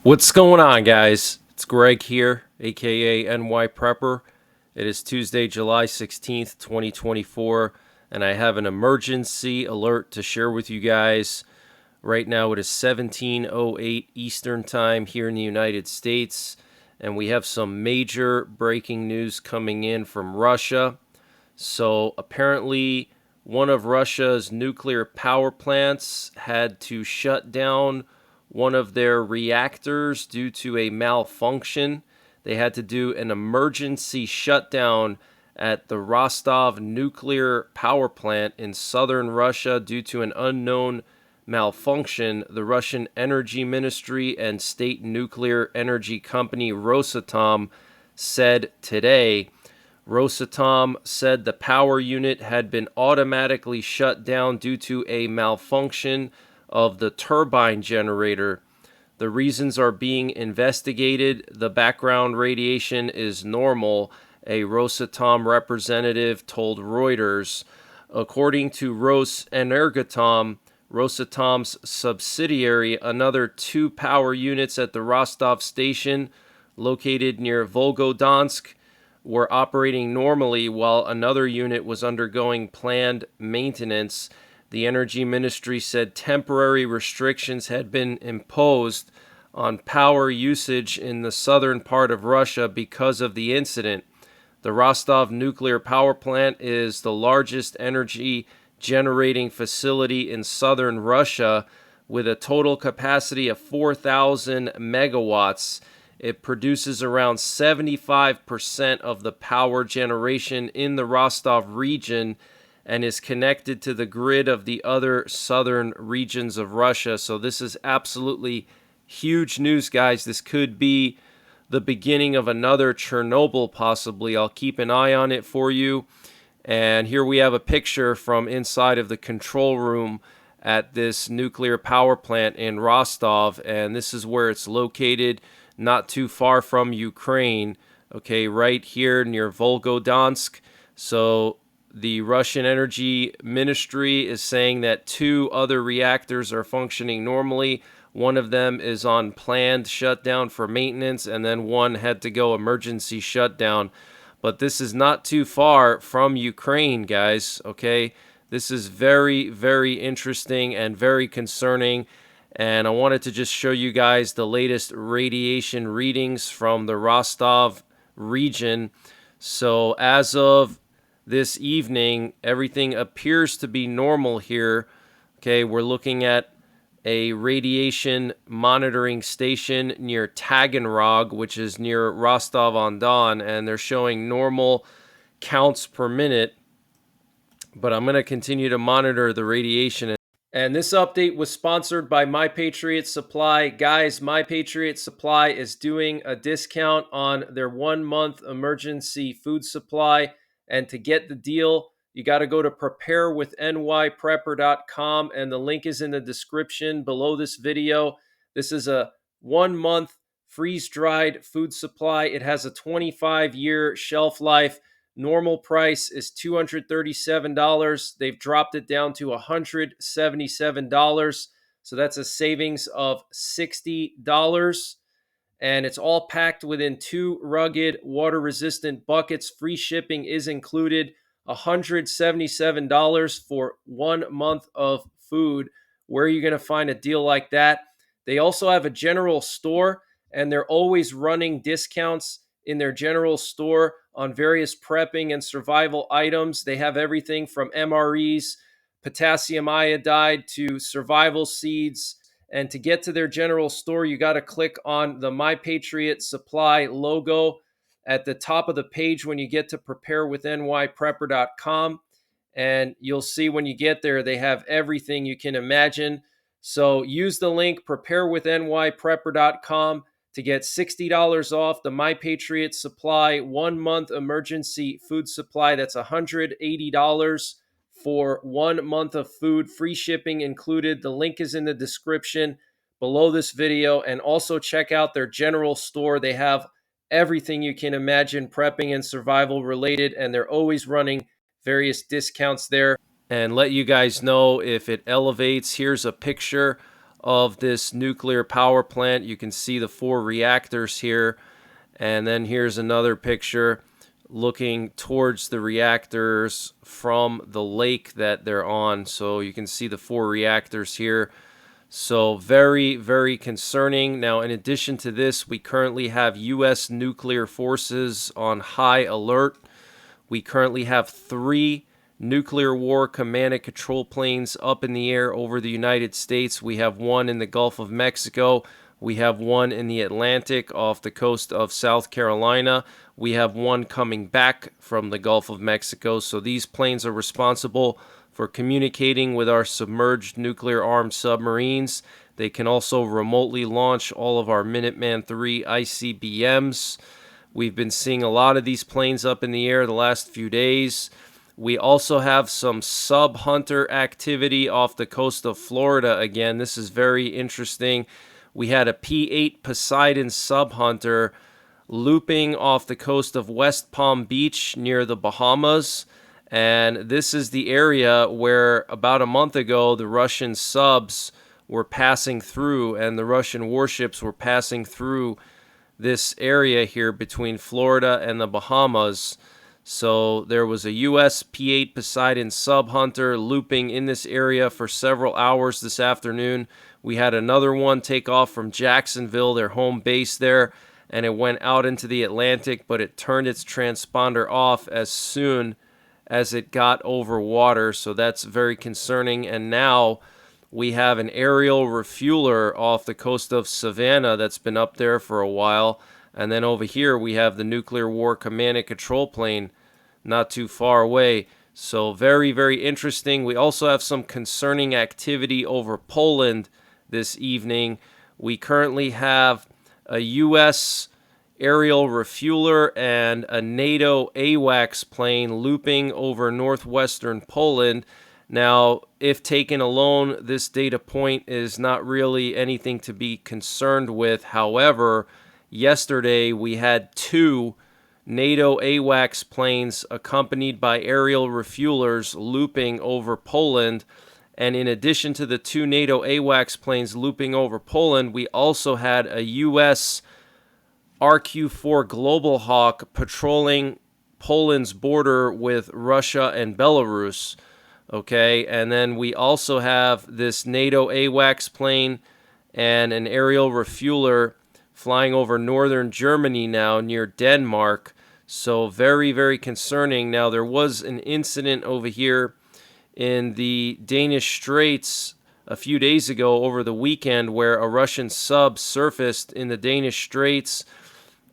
What's going on, guys? It's Greg here, aka NYPrepper. It is Tuesday, July 16th, 2024, and I have an emergency alert to share with you guys. Right now it is 17:08 Eastern Time here in the United States, and we have some major breaking news coming in from Russia. So apparently one of Russia's nuclear power plants had to shut down one of their reactors due to a malfunction. They had to do an emergency shutdown at the Rostov nuclear power plant in southern Russia due to an unknown malfunction. The Russian Energy Ministry and state nuclear energy company Rosatom said today. Rosatom said the power unit had been automatically shut down due to a malfunction of the turbine generator. The reasons are being investigated. The background radiation is normal, a Rosatom representative told Reuters. According to Rosenergoatom, Rosatom's subsidiary, another two power units at the Rostov station, located near Volgodonsk, were operating normally while another unit was undergoing planned maintenance. The Energy Ministry said temporary restrictions had been imposed on power usage in the southern part of Russia because of the incident. The Rostov nuclear power plant is the largest energy generating facility in southern Russia with a total capacity of 4,000 megawatts. It produces around 75% of the power generation in the Rostov region and is connected to the grid of the other southern regions of Russia. So this is absolutely huge news, guys. This could be the beginning of another Chernobyl, possibly. I'll keep an eye on it for you. And here we have a picture from inside of the control room at this nuclear power plant in Rostov, and this is where it's located, not too far from Ukraine, okay, right here near Volgodonsk. So the Russian Energy Ministry is saying that two other reactors are functioning normally. One of them is on planned shutdown for maintenance, and then one had to go emergency shutdown. But this is not too far from Ukraine, guys, okay? This is very, very interesting and very concerning. And I wanted to just show you guys the latest radiation readings from the Rostov region. So as of this evening, everything appears to be normal here. Okay, we're looking at a radiation monitoring station near Taganrog, which is near Rostov-on-Don, and they're showing normal counts per minute. But I'm going to continue to monitor the radiation. And this update was sponsored by My Patriot Supply. Guys, My Patriot Supply is doing a discount on their 1 month emergency food supply. And to get the deal, you got to go to preparewithnyprepper.com, and the link is in the description below this video. This is a 1 month freeze-dried food supply. It has a 25-year shelf life. Normal price is $237. They've dropped it down to $177. So that's a savings of $60. And it's all packed within two rugged, water-resistant buckets. Free shipping is included. $177 for 1 month of food. Where are you going to find a deal like that? They also have a general store, and they're always running discounts in their general store on various prepping and survival items. They have everything from MREs, potassium iodide, to survival seeds. And to get to their general store, you got to click on the My Patriot Supply logo at the top of the page when you get to preparewithnyprepper.com. And you'll see when you get there, they have everything you can imagine. So use the link preparewithnyprepper.com to get $60 off the My Patriot Supply 1 month emergency food supply. That's $180 for 1 month of food, free shipping included. The link is in the description below this video. And also check out their general store. They have everything you can imagine prepping and survival related, and they're always running various discounts there. And let you guys know if it elevates, here's a picture of this nuclear power plant. You can see the 4 reactors here. And then here's another picture looking towards the reactors from the lake that they're on. So you can see the 4 reactors here. So very, very concerning. Now, in addition to this, we currently have U.S. nuclear forces on high alert. We currently have 3 nuclear war command and control planes up in the air over the United States. We have 1 in the Gulf of Mexico. We have 1 in the Atlantic off the coast of South Carolina. We have 1 coming back from the Gulf of Mexico. So these planes are responsible for communicating with our submerged nuclear-armed submarines. They can also remotely launch all of our Minuteman III ICBMs. We've been seeing a lot of these planes up in the air the last few days. We also have some sub-hunter activity off the coast of Florida again. This is very interesting. We had a P-8 Poseidon sub-hunter looping off the coast of West Palm Beach near the Bahamas. And this is the area where about a month ago the Russian subs were passing through and the Russian warships were passing through this area here between Florida and the Bahamas. So there was a U.S. P-8 Poseidon sub-hunter looping in this area for several hours this afternoon. We had another one take off from Jacksonville, their home base there, and it went out into the Atlantic, but it turned its transponder off as soon as it got over water. So that's very concerning. And now we have an aerial refueler off the coast of Savannah that's been up there for a while. And then over here we have the nuclear war command and control plane not too far away. So very, very interesting. We also have some concerning activity over Poland this evening. We currently have a U.S. aerial refueler and a NATO AWACS plane looping over northwestern Poland. Now, if taken alone, this data point is not really anything to be concerned with. However, yesterday we had 2 NATO AWACS planes accompanied by aerial refuelers looping over Poland. And in addition to the 2 NATO AWACS planes looping over Poland, we also had a U.S. RQ-4 Global Hawk patrolling Poland's border with Russia and Belarus. Okay, and then we also have this NATO AWACS plane and an aerial refueler flying over northern Germany now near Denmark. So very, very concerning. Now, there was an incident over here in the Danish Straits a few days ago over the weekend where a Russian sub surfaced in the Danish Straits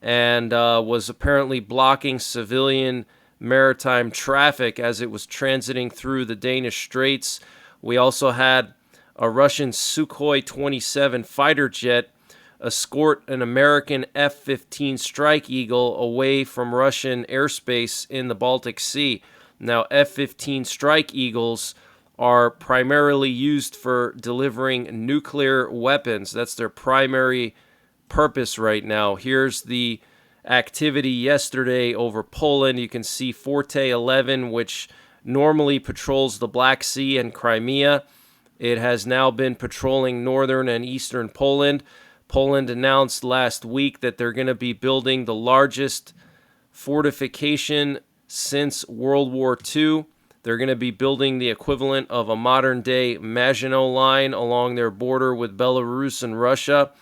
and was apparently blocking civilian maritime traffic as it was transiting through the Danish Straits. We also had a Russian Sukhoi 27 fighter jet escort an American F-15 Strike Eagle away from Russian airspace in the Baltic Sea. Now, F-15 Strike Eagles are primarily used for delivering nuclear weapons. That's their primary purpose right now. Here's the activity yesterday over Poland. You can see Forte 11, which normally patrols the Black Sea and Crimea. It has now been patrolling northern and eastern Poland. Poland announced last week that they're going to be building the largest fortification since World War II. They're going to be building the equivalent of a modern-day Maginot Line along their border with Belarus and Russia.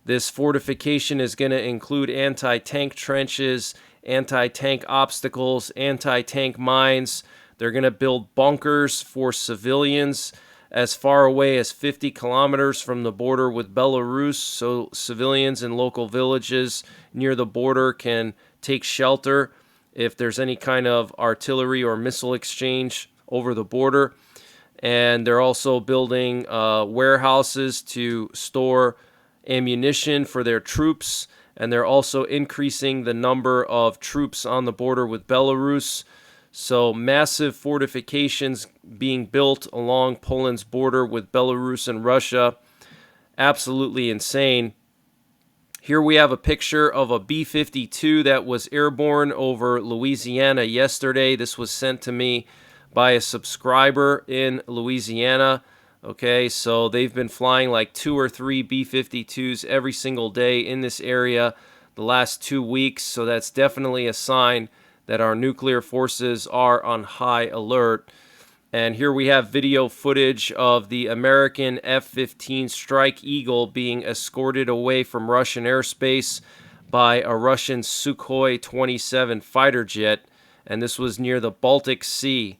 This fortification is going to include anti-tank trenches, anti-tank obstacles, anti-tank mines. They're going to build bunkers for civilians as far away as 50 kilometers from the border with Belarus, so civilians in local villages near the border can take shelter if there's any kind of artillery or missile exchange over the border. And they're also building warehouses to store ammunition for their troops, and they're also increasing the number of troops on the border with Belarus. So massive fortifications being built along Poland's border with Belarus and Russia. Absolutely insane. Here we have a picture of a B-52 that was airborne over Louisiana yesterday. This was sent to me by a subscriber in Louisiana. Okay, so they've been flying like 2 or 3 B-52s every single day in this area the last 2 weeks. So that's definitely a sign that our nuclear forces are on high alert. And here we have video footage of the American F-15 Strike Eagle being escorted away from Russian airspace by a Russian Sukhoi 27 fighter jet. And this was near the Baltic Sea.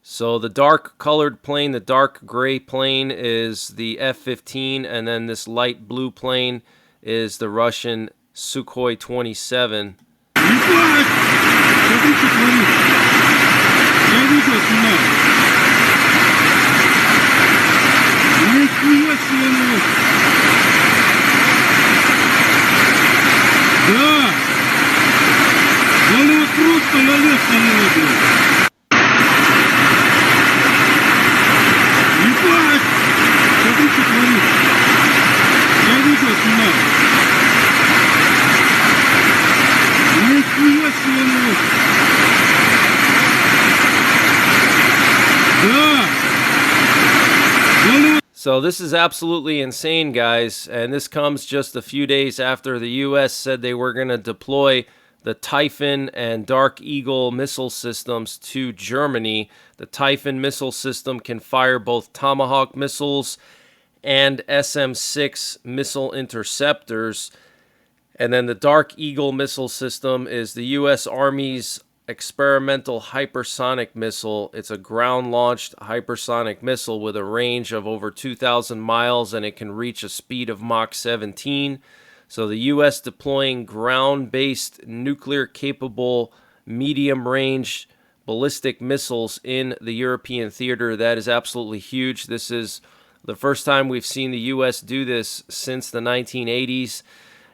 So the dark colored plane, the dark gray plane is the F-15, and then this light blue plane is the Russian Sukhoi 27. So this is absolutely insane, guys, and this comes just a few days after the U.S. said they were going to deploy the Typhoon and Dark Eagle missile systems to Germany. The Typhoon missile system can fire both Tomahawk missiles and SM-6 missile interceptors. And then the Dark Eagle missile system is the U.S. Army's experimental hypersonic missile. It's a ground-launched hypersonic missile with a range of over 2,000 miles, and it can reach a speed of Mach 17. So the U.S. deploying ground-based nuclear-capable medium-range ballistic missiles in the European theater. That is absolutely huge. This is the first time we've seen the U.S. do this since the 1980s.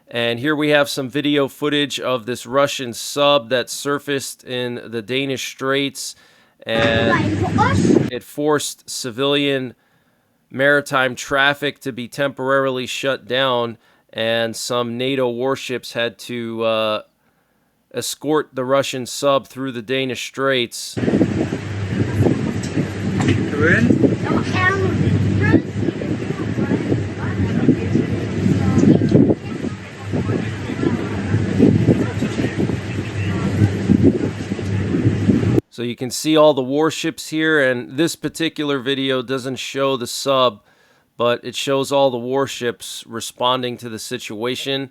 And here we have some video footage of this Russian sub that surfaced in the Danish Straits, and it forced civilian maritime traffic to be temporarily shut down, and some NATO warships had to escort the Russian sub through the Danish Straits. So you can see all the warships here, and this particular video doesn't show the sub, but it shows all the warships responding to the situation.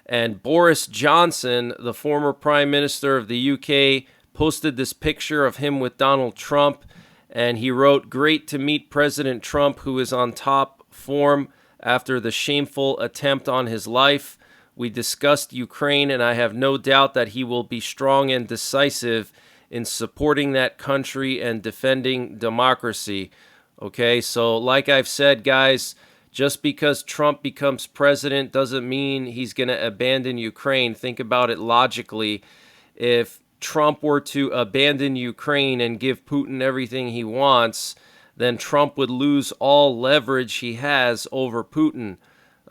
And Boris Johnson, the former Prime Minister of the UK, posted this picture of him with Donald Trump, and he wrote, "Great to meet President Trump, who is on top form after the shameful attempt on his life. We discussed Ukraine, and I have no doubt that he will be strong and decisive in supporting that country and defending democracy." Okay, so like I've said, guys, just because Trump becomes president doesn't mean he's going to abandon Ukraine. Think about it logically. If Trump were to abandon Ukraine and give Putin everything he wants, then Trump would lose all leverage he has over Putin.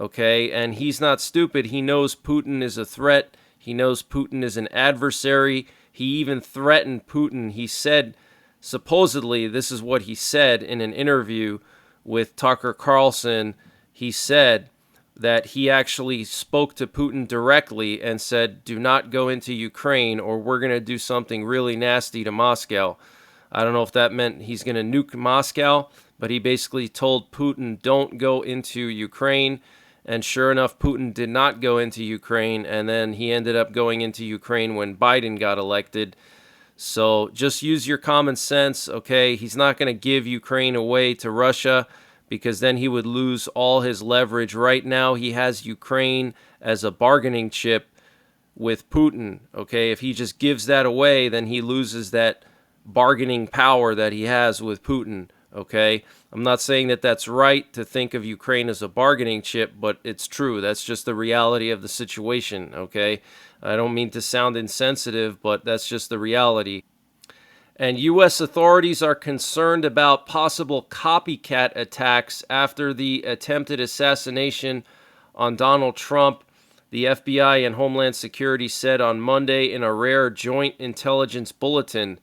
Okay, and he's not stupid. He knows Putin is a threat. He knows Putin is an adversary. He even threatened Putin. He said, supposedly, this is what he said in an interview with Tucker Carlson. He said that he actually spoke to Putin directly and said, "Do not go into Ukraine, or we're going to do something really nasty to Moscow." I don't know if that meant he's going to nuke Moscow, but he basically told Putin, don't go into Ukraine. And sure enough, Putin did not go into Ukraine, and then he ended up going into Ukraine when Biden got elected. So just use your common sense, okay? He's not going to give Ukraine away to Russia, because then he would lose all his leverage. Right now, he has Ukraine as a bargaining chip with Putin, okay? If he just gives that away, then he loses that bargaining power that he has with Putin, okay? I'm not saying that that's right to think of Ukraine as a bargaining chip, but it's true. That's just the reality of the situation, okay? I don't mean to sound insensitive, but that's just the reality. And U.S. authorities are concerned about possible copycat attacks after the attempted assassination on Donald Trump. The FBI and Homeland Security said on Monday in a rare joint intelligence bulletin.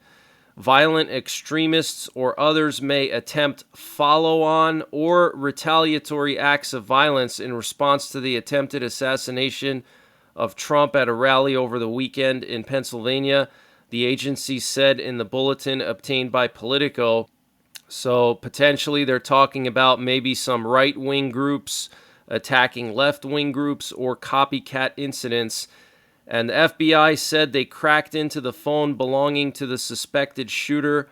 Violent extremists or others may attempt follow-on or retaliatory acts of violence in response to the attempted assassination of Trump at a rally over the weekend in Pennsylvania, the agency said in the bulletin obtained by Politico. So potentially they're talking about maybe some right-wing groups attacking left-wing groups or copycat incidents. And the FBI said they cracked into the phone belonging to the suspected shooter,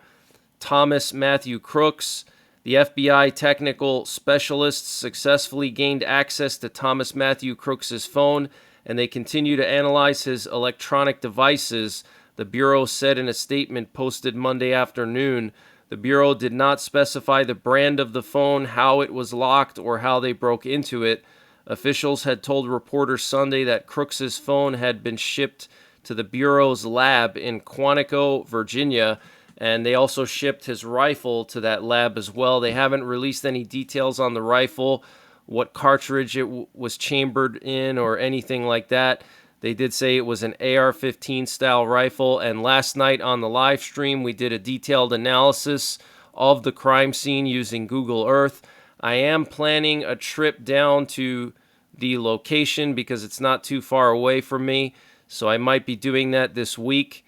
Thomas Matthew Crooks. The FBI technical specialists successfully gained access to Thomas Matthew Crooks' phone, and they continue to analyze his electronic devices, the Bureau said in a statement posted Monday afternoon. The Bureau did not specify the brand of the phone, how it was locked, or how they broke into it. Officials had told reporters Sunday that Crooks's phone had been shipped to the Bureau's lab in Quantico, Virginia, and they also shipped his rifle to that lab as well. They haven't released any details on the rifle, what cartridge it was chambered in, or anything like that. They did say it was an AR-15 style rifle, and last night on the live stream, we did a detailed analysis of the crime scene using Google Earth. I am planning a trip down to the location because it's not too far away from me, so I might be doing that this week,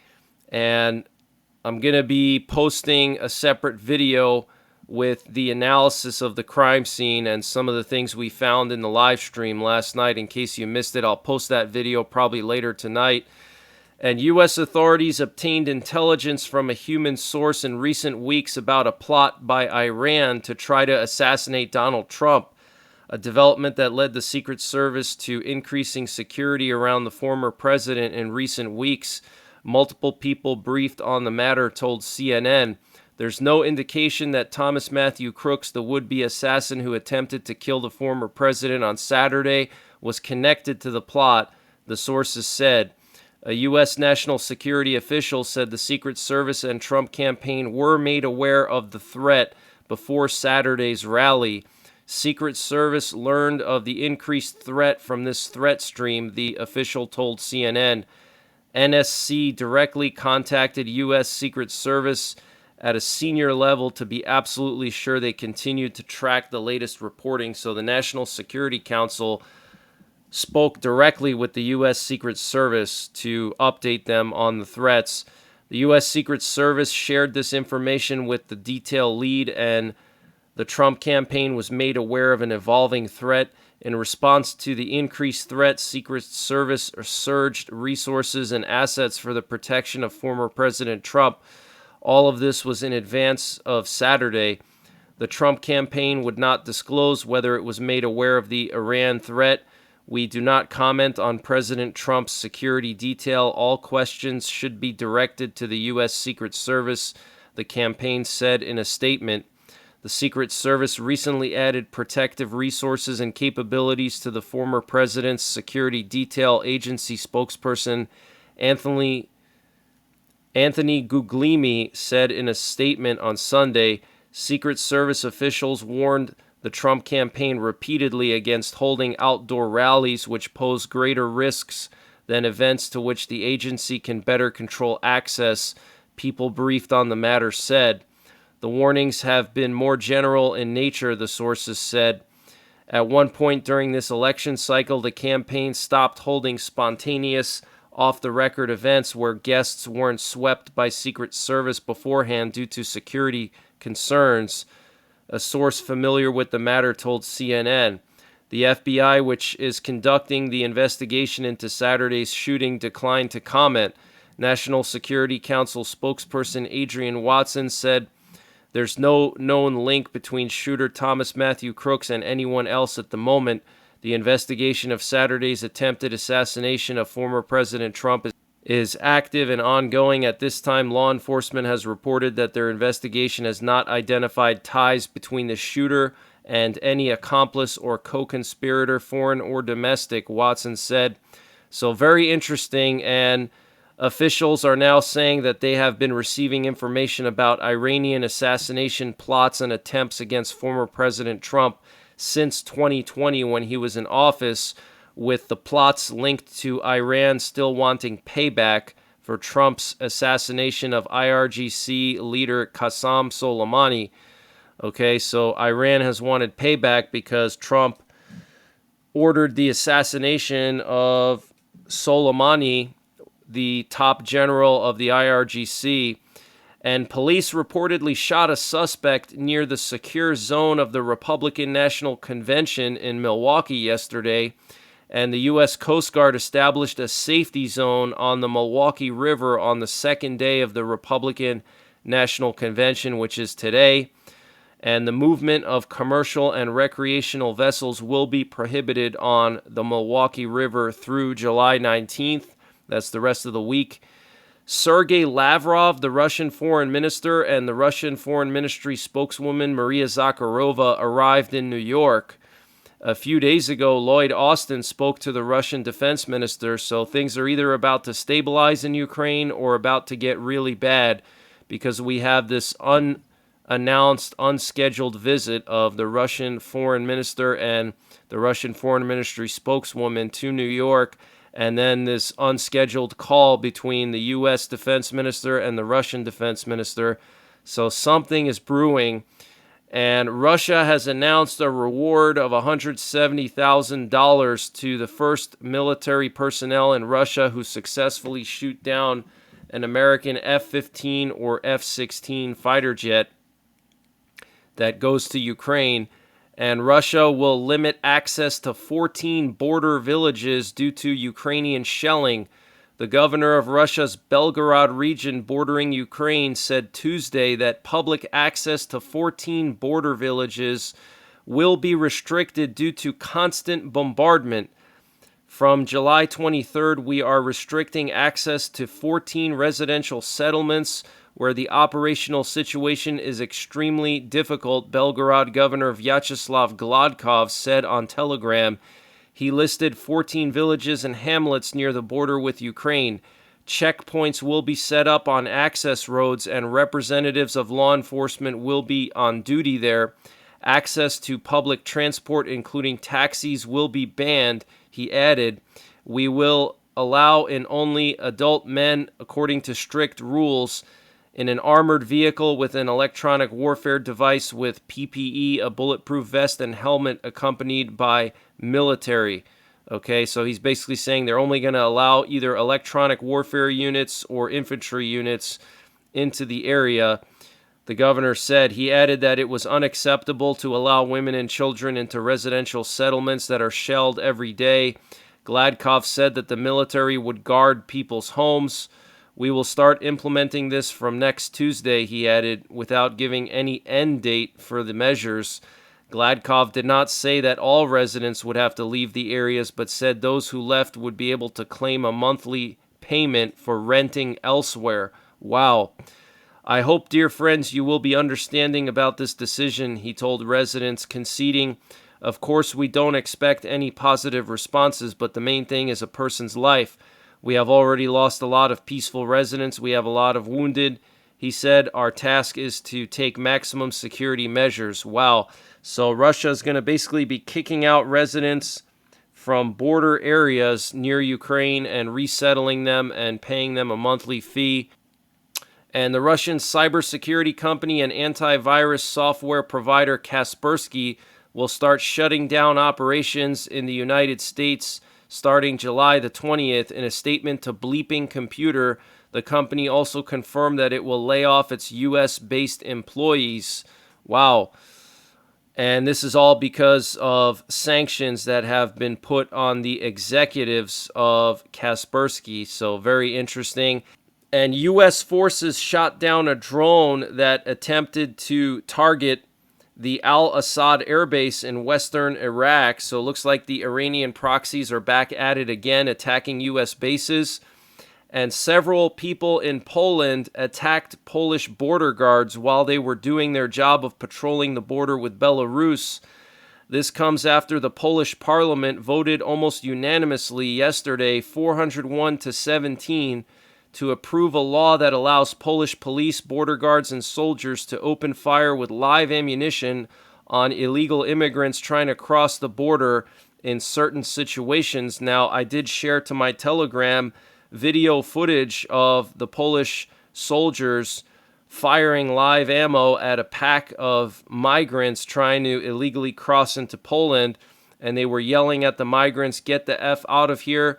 and I'm going to be posting a separate video with the analysis of the crime scene and some of the things we found in the live stream last night. In case you missed it, I'll post that video probably later tonight. And U.S. authorities obtained intelligence from a human source in recent weeks about a plot by Iran to try to assassinate Donald Trump, a development that led the Secret Service to increasing security around the former president in recent weeks. Multiple people briefed on the matter told CNN. There's no indication that Thomas Matthew Crooks, the would-be assassin who attempted to kill the former president on Saturday, was connected to the plot, the sources said. A U.S. national security official said the Secret Service and Trump campaign were made aware of the threat before Saturday's rally. Secret Service learned of the increased threat from this threat stream, the official told CNN. NSC directly contacted U.S. Secret Service at a senior level to be absolutely sure they continued to track the latest reporting. So the National Security Council spoke directly with the U.S. Secret Service to update them on the threats. The U.S. Secret Service shared this information with the detail lead, and the Trump campaign was made aware of an evolving threat. In response to the increased threat, Secret Service surged resources and assets for the protection of former President Trump. All of this was in advance of Saturday. The Trump campaign would not disclose whether it was made aware of the Iran threat. We do not comment on President Trump's security detail. All questions should be directed to the U.S. Secret Service, the campaign said in a statement. The Secret Service recently added protective resources and capabilities to the former president's security detail, agency spokesperson Anthony Guglielmi said in a statement on Sunday. Secret Service officials warned the Trump campaign repeatedly against holding outdoor rallies, which pose greater risks than events to which the agency can better control access, people briefed on the matter said. The warnings have been more general in nature, the sources said. At one point during this election cycle, the campaign stopped holding spontaneous, off-the-record events where guests weren't swept by Secret Service beforehand due to security concerns. A source familiar with the matter told CNN. The FBI, which is conducting the investigation into Saturday's shooting, declined to comment. National Security Council spokesperson Adrian Watson said, "There's no known link between shooter Thomas Matthew Crooks and anyone else at the moment. The investigation of Saturday's attempted assassination of former President Trump is active and ongoing. At this time, law enforcement has reported that their investigation has not identified ties between the shooter and any accomplice or co-conspirator, foreign or domestic," Watson said. So very interesting, and officials are now saying that they have been receiving information about Iranian assassination plots and attempts against former President Trump since 2020 when he was in office, with the plots linked to Iran still wanting payback for Trump's assassination of IRGC leader Qasem Soleimani. Okay, so Iran has wanted payback because Trump ordered the assassination of Soleimani, the top general of the IRGC, and police reportedly shot a suspect near the secure zone of the Republican National Convention in Milwaukee yesterday, and the U.S. Coast Guard established a safety zone on the Milwaukee River on the second day of the Republican National Convention, which is today, and the movement of commercial and recreational vessels will be prohibited on the Milwaukee River through July 19th. That's the rest of the week. Sergei Lavrov, the Russian foreign minister, and the Russian foreign ministry spokeswoman Maria Zakharova arrived in New York. A few days ago, Lloyd Austin spoke to the Russian defense minister, so things are either about to stabilize in Ukraine or about to get really bad because we have this unannounced, unscheduled visit of the Russian foreign minister and the Russian foreign ministry spokeswoman to New York, and then this unscheduled call between the U.S. defense minister and the Russian defense minister. So something is brewing, and Russia has announced a reward of $170,000 to the first military personnel in Russia who successfully shoot down an American F-15 or F-16 fighter jet that goes to Ukraine. And Russia will limit access to 14 border villages due to Ukrainian shelling. The governor of Russia's Belgorod region bordering Ukraine said Tuesday that public access to 14 border villages will be restricted due to constant bombardment. From July 23rd, we are restricting access to 14 residential settlements where the operational situation is extremely difficult, Belgorod Governor Vyacheslav Gladkov said on Telegram. He listed 14 villages and hamlets near the border with Ukraine. Checkpoints will be set up on access roads, and representatives of law enforcement will be on duty there. Access to public transport, including taxis, will be banned, he added. We will allow in only adult men according to strict rules. In an armored vehicle with an electronic warfare device with PPE, a bulletproof vest, and helmet accompanied by military. Okay, so he's basically saying they're only going to allow either electronic warfare units or infantry units into the area. The governor said he added that it was unacceptable to allow women and children into residential settlements that are shelled every day. Gladkov said that the military would guard people's homes. We will start implementing this from next Tuesday, he added, without giving any end date for the measures. Gladkov did not say that all residents would have to leave the areas, but said those who left would be able to claim a monthly payment for renting elsewhere. Wow. I hope, dear friends, you will be understanding about this decision, he told residents, conceding, of course, we don't expect any positive responses, but the main thing is a person's life. We have already lost a lot of peaceful residents. We have a lot of wounded. He said our task is to take maximum security measures. Wow. So Russia is going to basically be kicking out residents from border areas near Ukraine and resettling them and paying them a monthly fee. And the Russian cybersecurity company and antivirus software provider Kaspersky will start shutting down operations in the United States starting July the 20th. In a statement to Bleeping Computer, the company also confirmed that it will lay off its U.S.-based employees. Wow. And this is all because of sanctions that have been put on the executives of Kaspersky. So very interesting. And U.S. forces shot down a drone that attempted to target the Al-Assad airbase in western Iraq. So it looks like the Iranian proxies are back at it again, attacking U.S. bases. And several people in Poland attacked Polish border guards while they were doing their job of patrolling the border with Belarus. This comes after the Polish parliament voted almost unanimously yesterday, 401 to 17, to approve a law that allows Polish police, border guards, and soldiers to open fire with live ammunition on illegal immigrants trying to cross the border in certain situations. Now, I did share to my Telegram video footage of the Polish soldiers firing live ammo at a pack of migrants trying to illegally cross into Poland, and they were yelling at the migrants, "Get the F out of here."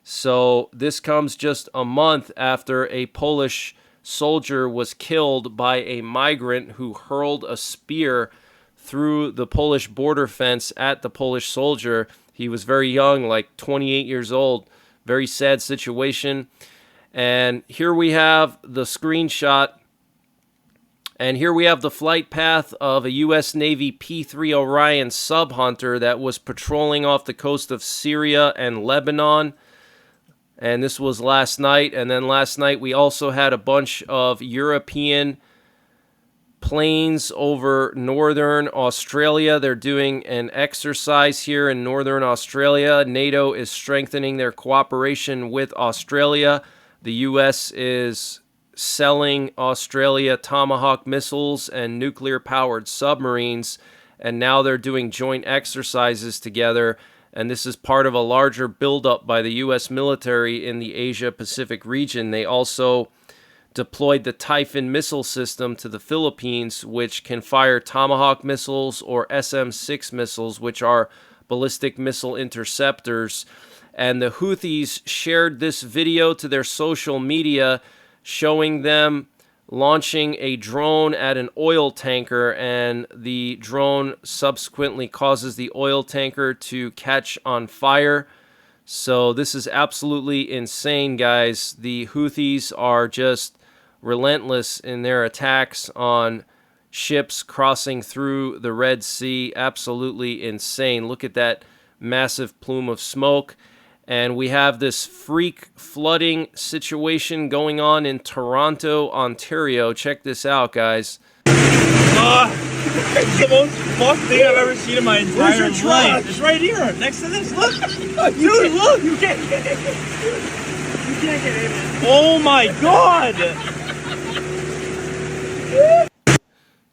So this comes just a month after a Polish soldier was killed by a migrant who hurled a spear through the Polish border fence at the Polish soldier. He was very young, like 28 years old. Very sad situation. And here we have the screenshot. And here we have the flight path of a U.S. Navy P-3 Orion sub-hunter that was patrolling off the coast of Syria and Lebanon. And this was last night. And then last night we also had a bunch of European planes over northern Australia. They're doing an exercise here in northern Australia. NATO is strengthening their cooperation with Australia. The U.S. is selling Australia Tomahawk missiles and nuclear-powered submarines, and now they're doing joint exercises together. And this is part of a larger buildup by the U.S. military in the Asia-Pacific region. They also deployed the Typhoon missile system to the Philippines, which can fire Tomahawk missiles or SM-6 missiles, which are ballistic missile interceptors. And the Houthis shared this video to their social media, showing them launching a drone at an oil tanker, and the drone subsequently causes the oil tanker to catch on fire. So this is absolutely insane, guys. The Houthis are just relentless in their attacks on ships crossing through the Red Sea. Absolutely insane. Look at that massive plume of smoke. And we have this freak flooding situation going on in Toronto, Ontario. Check this out, guys. It's the most fucked thing I've ever seen in my entire life. It's right here, next to this. Look, dude, look. You can't get it. You can't get it. Oh my god.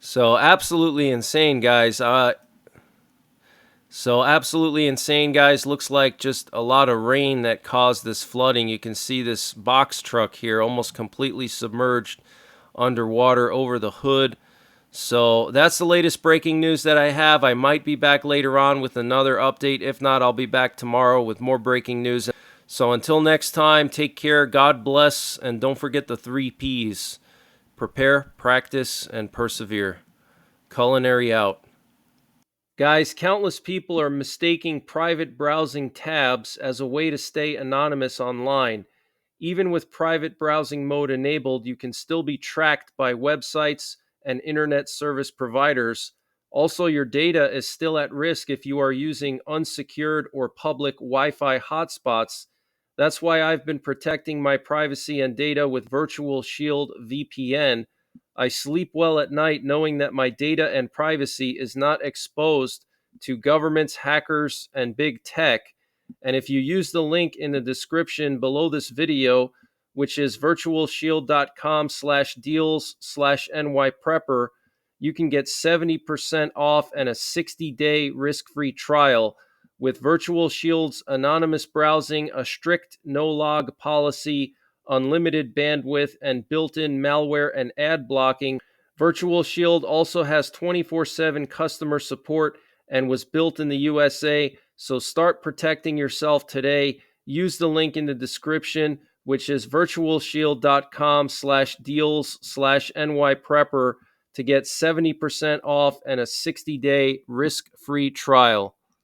So absolutely insane, guys. Looks like just a lot of rain that caused this flooding. You can see this box truck here almost completely submerged underwater over the hood. So that's the latest breaking news that I have. I might be back later on with another update. If not, I'll be back tomorrow with more breaking news. So until next time, take care, God bless, and don't forget the 3 Ps. Prepare, practice, and persevere. Culinary out. Guys, countless people are mistaking private browsing tabs as a way to stay anonymous online. Even with private browsing mode enabled, you can still be tracked by websites and internet service providers. Also, your data is still at risk if you are using unsecured or public Wi-Fi hotspots. That's why I've been protecting my privacy and data with Virtual Shield VPN. I sleep well at night knowing that my data and privacy is not exposed to governments, hackers, and big tech. And if you use the link in the description below this video, which is virtualshield.com/deals/NYPrepper, you can get 70% off and a 60-day risk-free trial. With Virtual Shield's anonymous browsing, a strict no-log policy, unlimited bandwidth, and built-in malware and ad blocking, Virtual Shield also has 24/7 customer support and was built in the USA. So start protecting yourself today. Use the link in the description, which is virtualshield.com/deals/NYPrepper to get 70% off and a 60-day risk-free trial.